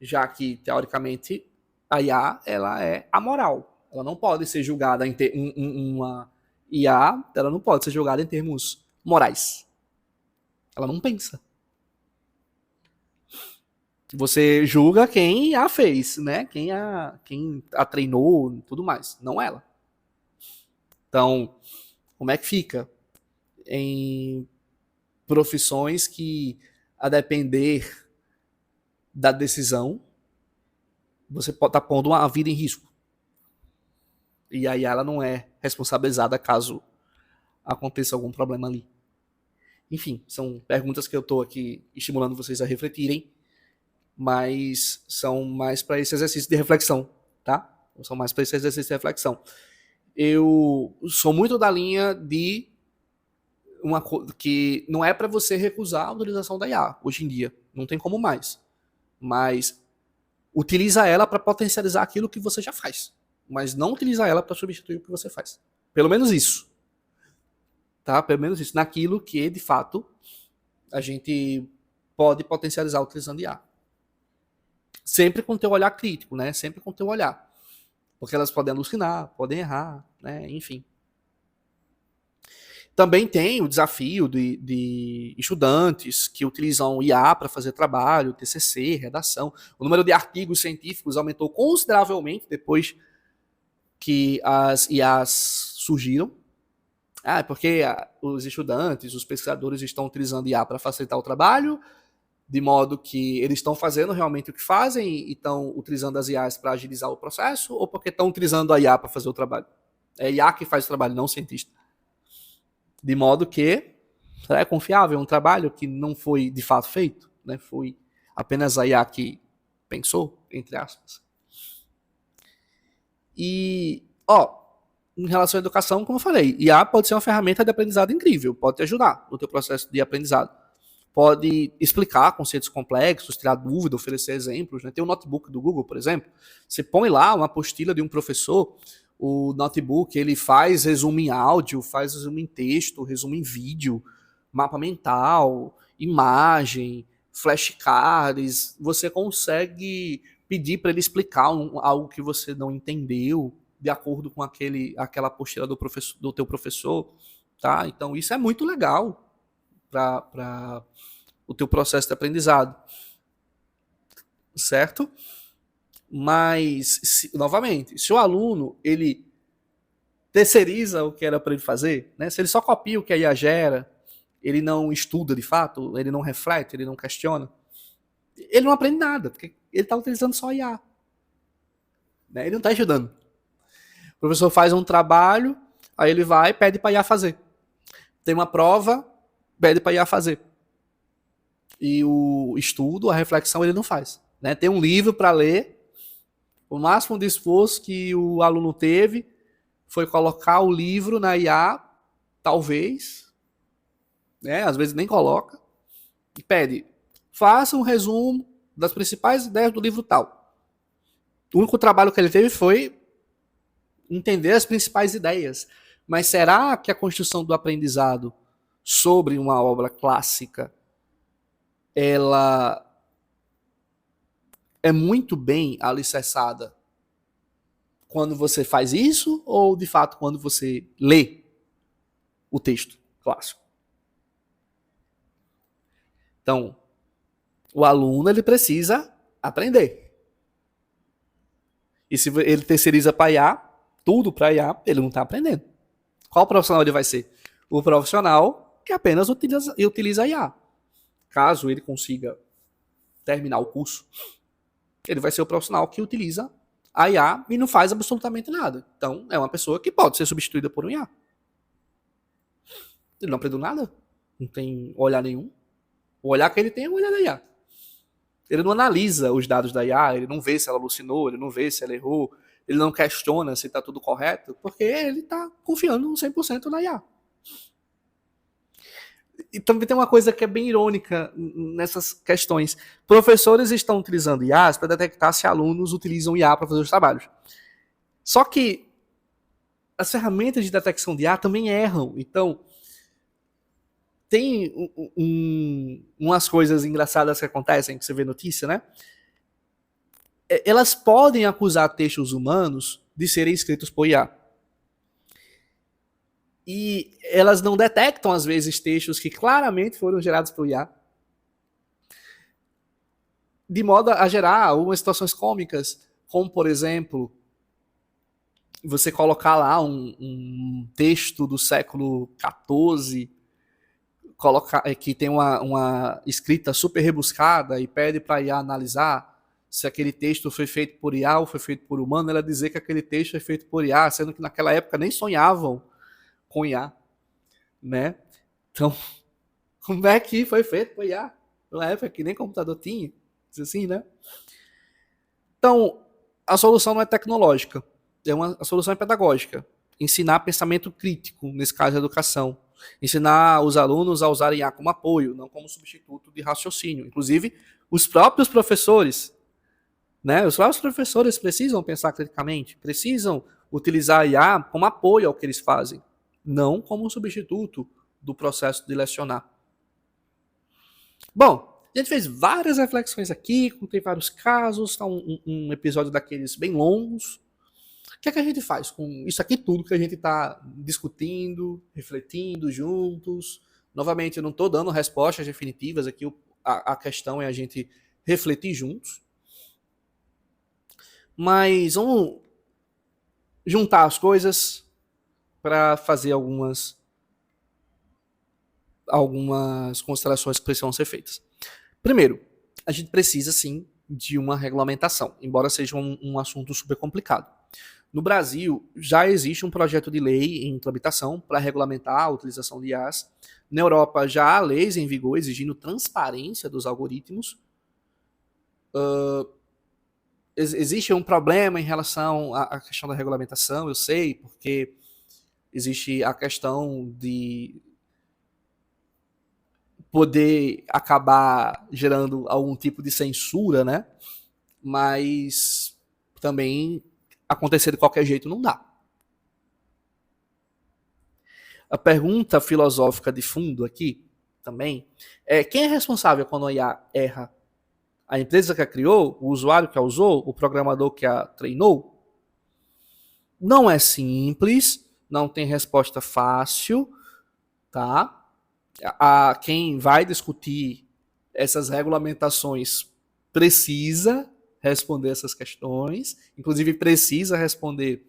já que, teoricamente, a IA ela é amoral. Ela não pode ser julgada uma IA, ela não pode ser julgada em termos morais. Ela não pensa. Você julga quem a fez, né? Quem a treinou e tudo mais, não ela. Então, como é que fica em profissões que, a depender da decisão, você pode estar pondo a vida em risco? E aí ela não é responsabilizada caso aconteça algum problema ali. Enfim, são perguntas que eu estou aqui estimulando vocês a refletirem, mas são mais para esse exercício de reflexão, tá? São mais para esse exercício de reflexão. Eu sou muito da linha de que não é para você recusar a utilização da IA hoje em dia, não tem como mais, mas utiliza ela para potencializar aquilo que você já faz, mas não utiliza ela para substituir o que você faz. Pelo menos isso, tá? Pelo menos isso, naquilo que de fato a gente pode potencializar utilizando IA. Sempre com teu olhar crítico, né? Sempre com teu olhar, porque elas podem alucinar, podem errar, né? Enfim. Também tem o desafio de estudantes que utilizam IA para fazer trabalho, TCC, redação. O número de artigos científicos aumentou consideravelmente depois que as IAs surgiram. Porque os estudantes, os pesquisadores estão utilizando IA para facilitar o trabalho, de modo que eles estão fazendo realmente o que fazem e estão utilizando as IAs para agilizar o processo, ou porque estão utilizando a IA para fazer o trabalho? É a IA que faz o trabalho, não o cientista. De modo que é confiável um trabalho que não foi de fato feito, né? Foi apenas a IA que pensou, entre aspas. E, em relação à educação, como eu falei, IA pode ser uma ferramenta de aprendizado incrível, pode te ajudar no teu processo de aprendizado. Pode explicar conceitos complexos, tirar dúvida, oferecer exemplos, né? Tem um notebook do Google, por exemplo, você põe lá uma apostila de um professor, o notebook, ele faz resumo em áudio, faz resumo em texto, resumo em vídeo, mapa mental, imagem, flashcards. Você consegue pedir para ele explicar algo que você não entendeu, de acordo com aquela apostila do teu professor, tá? Então isso é muito legal para o teu processo de aprendizado, certo? Mas, novamente, se o aluno ele terceiriza o que era para ele fazer, né? Se ele só copia o que a IA gera, ele não estuda de fato, ele não reflete, ele não questiona, ele não aprende nada, porque ele está utilizando só a IA. Né? Ele não está ajudando. O professor faz um trabalho, aí ele vai e pede para a IA fazer. Tem uma prova, pede para a IA fazer. E o estudo, a reflexão, ele não faz. Né? Tem um livro para ler, o máximo de esforço que o aluno teve foi colocar o livro na IA, talvez, né? Às vezes nem coloca, e pede, faça um resumo das principais ideias do livro tal. O único trabalho que ele teve foi entender as principais ideias. Mas será que a construção do aprendizado sobre uma obra clássica ela é muito bem alicerçada quando você faz isso ou de fato quando você lê o texto clássico? Então, o aluno ele precisa aprender. E se ele terceiriza para IA, tudo para IA, ele não está aprendendo. Qual profissional ele vai ser? O profissional que apenas utiliza a IA. Caso ele consiga terminar o curso, ele vai ser o profissional que utiliza a IA e não faz absolutamente nada. Então, é uma pessoa que pode ser substituída por um IA. Ele não aprendeu nada, não tem olhar nenhum. O olhar que ele tem é o olhar da IA. Ele não analisa os dados da IA, ele não vê se ela alucinou, ele não vê se ela errou, ele não questiona se está tudo correto, porque ele está confiando 100% na IA. E também tem uma coisa que é bem irônica nessas questões. Professores estão utilizando IAs para detectar se alunos utilizam IA para fazer os trabalhos. Só que as ferramentas de detecção de IA também erram. Então, tem umas coisas engraçadas que acontecem, que você vê notícia, né? Elas podem acusar textos humanos de serem escritos por IA. E elas não detectam, às vezes, textos que claramente foram gerados por IA, de modo a gerar algumas situações cômicas, como, por exemplo, você colocar lá um texto do século XIV, que tem uma escrita super rebuscada e pede para a IA analisar se aquele texto foi feito por IA ou foi feito por humano, ela dizer que aquele texto é feito por IA, sendo que naquela época nem sonhavam com IA, né? Então, como é que foi feito por IA? Na época que nem computador tinha, assim, né? Então, a solução não é tecnológica, a solução é pedagógica. Ensinar pensamento crítico, nesse caso, a educação. Ensinar os alunos a usarem IA como apoio, não como substituto de raciocínio. Inclusive, os próprios professores, né? Os próprios professores precisam pensar criticamente, precisam utilizar a IA como apoio ao que eles fazem, não como substituto do processo de lecionar. Bom, a gente fez várias reflexões aqui, contei vários casos, tá um episódio daqueles bem longos. O que é que a gente faz com isso aqui tudo que a gente está discutindo, refletindo juntos? Novamente, eu não estou dando respostas definitivas aqui, a questão é a gente refletir juntos. Mas vamos juntar as coisas para fazer algumas considerações que precisam ser feitas. Primeiro, a gente precisa sim de uma regulamentação, embora seja um assunto super complicado. No Brasil, já existe um projeto de lei em tramitação para regulamentar a utilização de IAs. Na Europa, já há leis em vigor exigindo transparência dos algoritmos. Existe um problema em relação à questão da regulamentação, eu sei, porque existe a questão de poder acabar gerando algum tipo de censura, né? Mas também acontecer de qualquer jeito não dá. A pergunta filosófica de fundo aqui também é: quem é responsável quando a IA erra? A empresa que a criou? O usuário que a usou? O programador que a treinou? Não é simples, não tem resposta fácil, tá? Quem vai discutir essas regulamentações precisa responder essas questões, inclusive precisa responder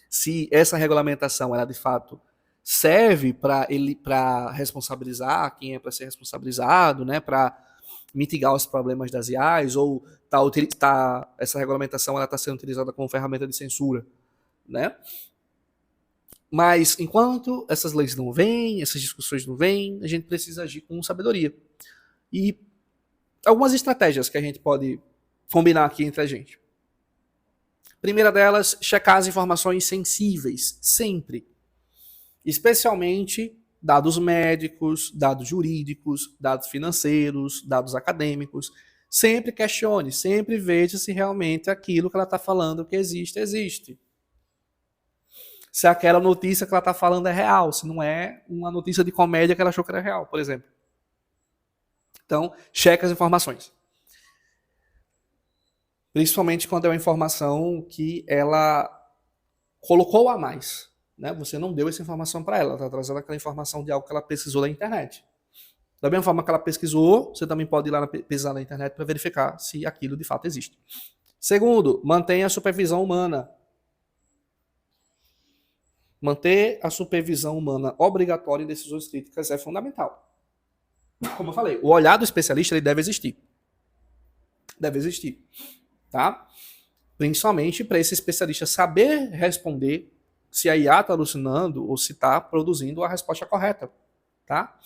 se essa regulamentação ela de fato serve para responsabilizar quem é para ser responsabilizado, né, para mitigar os problemas das IAs, ou essa regulamentação ela está sendo utilizada como ferramenta de censura, né? Mas enquanto essas leis não vêm, essas discussões não vêm, a gente precisa agir com sabedoria. E algumas estratégias que a gente pode combinar aqui entre a gente. Primeira delas, checar as informações sensíveis, sempre. Especialmente dados médicos, dados jurídicos, dados financeiros, dados acadêmicos. Sempre questione, sempre veja se realmente aquilo que ela está falando que existe, existe. Se aquela notícia que ela está falando é real, se não é uma notícia de comédia que ela achou que era real, por exemplo. Então, cheque as informações. Principalmente quando é uma informação que ela colocou a mais. Né? Você não deu essa informação para ela está trazendo aquela informação de algo que ela pesquisou na internet. Da mesma forma que ela pesquisou, você também pode ir lá pesquisar na internet para verificar se aquilo de fato existe. Segundo, mantenha a supervisão humana. Manter a supervisão humana obrigatória em decisões críticas é fundamental. Como eu falei, o olhar do especialista ele deve existir. Deve existir. Tá? Principalmente para esse especialista saber responder se a IA está alucinando ou se está produzindo a resposta correta. Tá?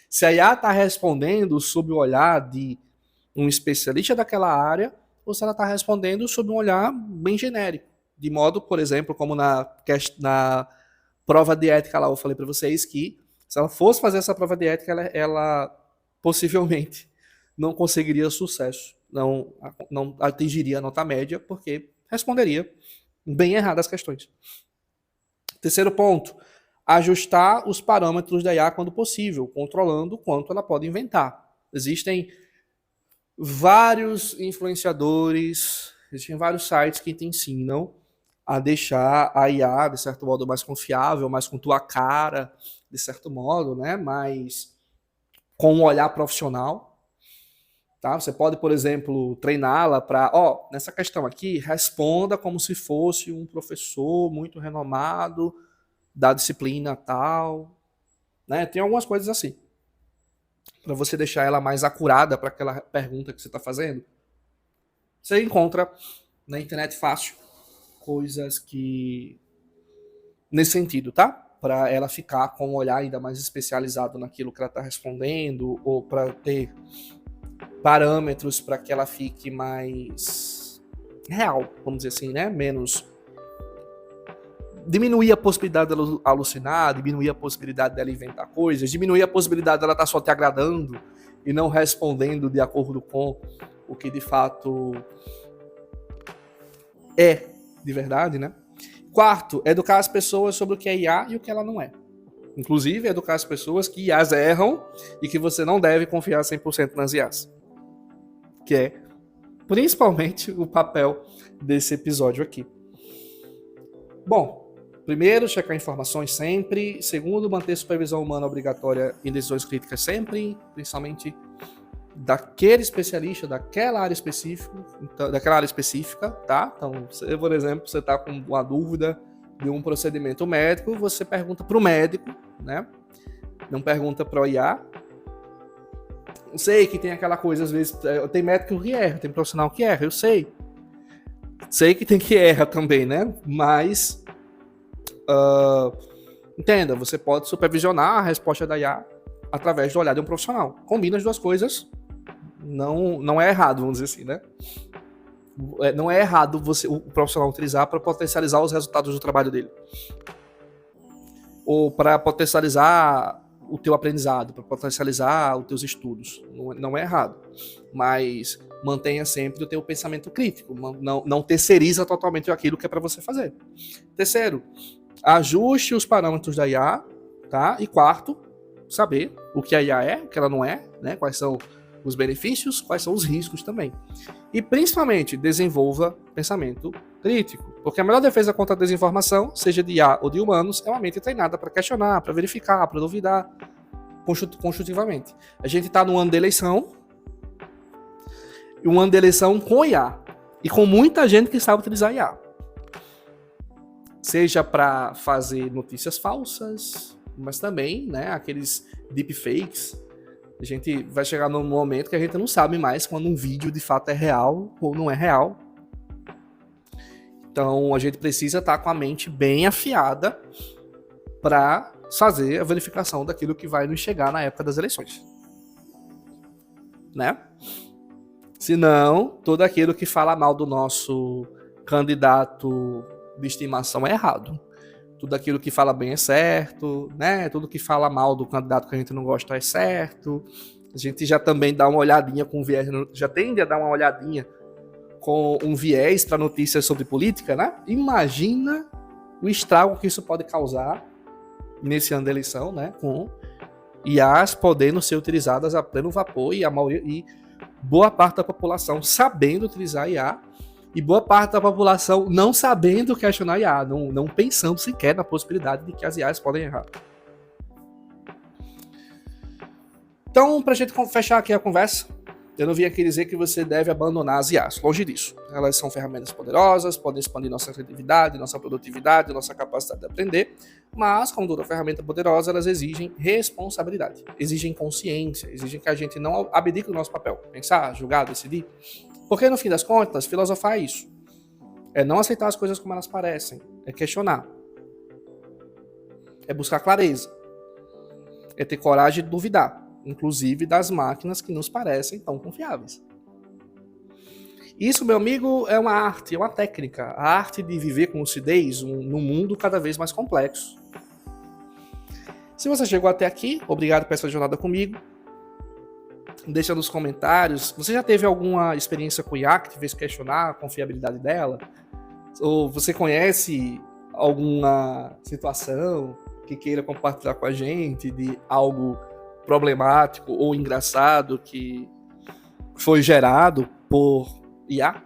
Se a IA está respondendo sob o olhar de um especialista daquela área ou se ela está respondendo sob um olhar bem genérico. De modo, por exemplo, como na prova de ética lá eu falei para vocês que se ela fosse fazer essa prova de ética, ela possivelmente não conseguiria sucesso, não atingiria a nota média, porque responderia bem errado as questões. Terceiro ponto, ajustar os parâmetros da IA quando possível, controlando o quanto ela pode inventar. Existem vários influenciadores, existem vários sites que te ensinam a deixar a IA, de certo modo, mais confiável, mais com tua cara, de certo modo, né? Mais com um olhar profissional. Tá? Você pode, por exemplo, treiná-la para, nessa questão aqui, responda como se fosse um professor muito renomado da disciplina tal. Né? Tem algumas coisas assim. Para você deixar ela mais acurada para aquela pergunta que você está fazendo. Você encontra na internet fácil coisas que nesse sentido, tá? Para ela ficar com um olhar ainda mais especializado naquilo que ela está respondendo, ou para ter parâmetros para que ela fique mais real, vamos dizer assim, né? Menos diminuir a possibilidade dela alucinar, diminuir a possibilidade dela inventar coisas, diminuir a possibilidade dela estar só te agradando e não respondendo de acordo com o que de fato é de verdade, né? Quarto, educar as pessoas sobre o que é IA e o que ela não é. Inclusive, educar as pessoas que IAs erram e que você não deve confiar 100% nas IAs. Que é, principalmente, o papel desse episódio aqui. Bom, primeiro, checar informações sempre. Segundo, manter supervisão humana obrigatória em decisões críticas sempre, principalmente daquele especialista, daquela área específica, tá? Então, por exemplo, você está com uma dúvida de um procedimento médico, você pergunta para o médico, né? Não pergunta para o IA. Eu sei que tem aquela coisa, às vezes, tem médico que erra, tem profissional que erra, eu sei. Sei que tem que erra também, né? Mas, entenda, você pode supervisionar a resposta da IA através do olhar de um profissional. Combina as duas coisas, não é errado, vamos dizer assim, né? Não é errado o profissional utilizar para potencializar os resultados do trabalho dele. Ou para potencializar o teu aprendizado, para potencializar os teus estudos. Não é errado. Mas mantenha sempre o teu pensamento crítico. Não terceiriza totalmente aquilo que é para você fazer. Terceiro, ajuste os parâmetros da IA. Tá? E quarto, saber o que a IA é, o que ela não é, né? Quais são os benefícios, quais são os riscos também. E principalmente, desenvolva pensamento crítico. Porque a melhor defesa contra a desinformação, seja de IA ou de humanos, é uma mente treinada para questionar, para verificar, para duvidar construtivamente. A gente está num ano de eleição, e um ano de eleição com IA. E com muita gente que sabe utilizar IA. Seja para fazer notícias falsas, mas também, né, aqueles deepfakes. A gente vai chegar num momento que a gente não sabe mais quando um vídeo de fato é real ou não é real. Então a gente precisa estar com a mente bem afiada para fazer a verificação daquilo que vai nos chegar na época das eleições. Né? Senão, todo aquilo que fala mal do nosso candidato de estimação é errado. Tudo aquilo que fala bem é certo, né? Tudo que fala mal do candidato que a gente não gosta é certo. A gente já também dá uma olhadinha com viés, já tende a dar uma olhadinha com um viés para notícias sobre política, né? Imagina o estrago que isso pode causar nesse ano da eleição, né? Com IAs podendo ser utilizadas a pleno vapor e a maioria e boa parte da população sabendo utilizar IA e boa parte da população não sabendo questionar IA, não pensando sequer na possibilidade de que as IAs podem errar. Então, para a gente fechar aqui a conversa, eu não vim aqui dizer que você deve abandonar as IAs, longe disso. Elas são ferramentas poderosas, podem expandir nossa criatividade, nossa produtividade, nossa capacidade de aprender, mas, como toda ferramenta poderosa, elas exigem responsabilidade, exigem consciência, exigem que a gente não abdique do nosso papel, pensar, julgar, decidir. Porque, no fim das contas, filosofar é isso. É não aceitar as coisas como elas parecem, é questionar, é buscar clareza, é ter coragem de duvidar, inclusive das máquinas que nos parecem tão confiáveis. Isso, meu amigo, é uma arte, é uma técnica. A arte de viver com lucidez num mundo cada vez mais complexo. Se você chegou até aqui, obrigado por essa jornada comigo. Deixa nos comentários. Você já teve alguma experiência com IA que te fez questionar a confiabilidade dela? Ou você conhece alguma situação que queira compartilhar com a gente de algo problemático ou engraçado que foi gerado por IA?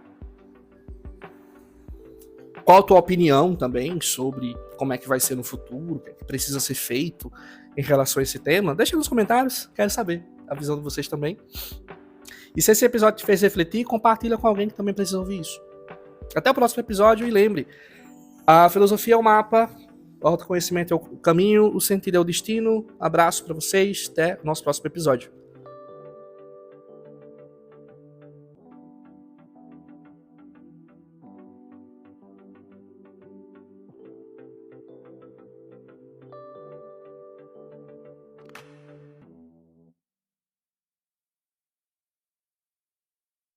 Qual a tua opinião também sobre como é que vai ser no futuro, o que é que precisa ser feito em relação a esse tema? Deixa nos comentários, quero saber a visão de vocês também. E se esse episódio te fez refletir, compartilha com alguém que também precisa ouvir isso. Até o próximo episódio e lembre, a filosofia é o mapa, o autoconhecimento é o caminho, o sentido é o destino. Abraço para vocês, até o nosso próximo episódio.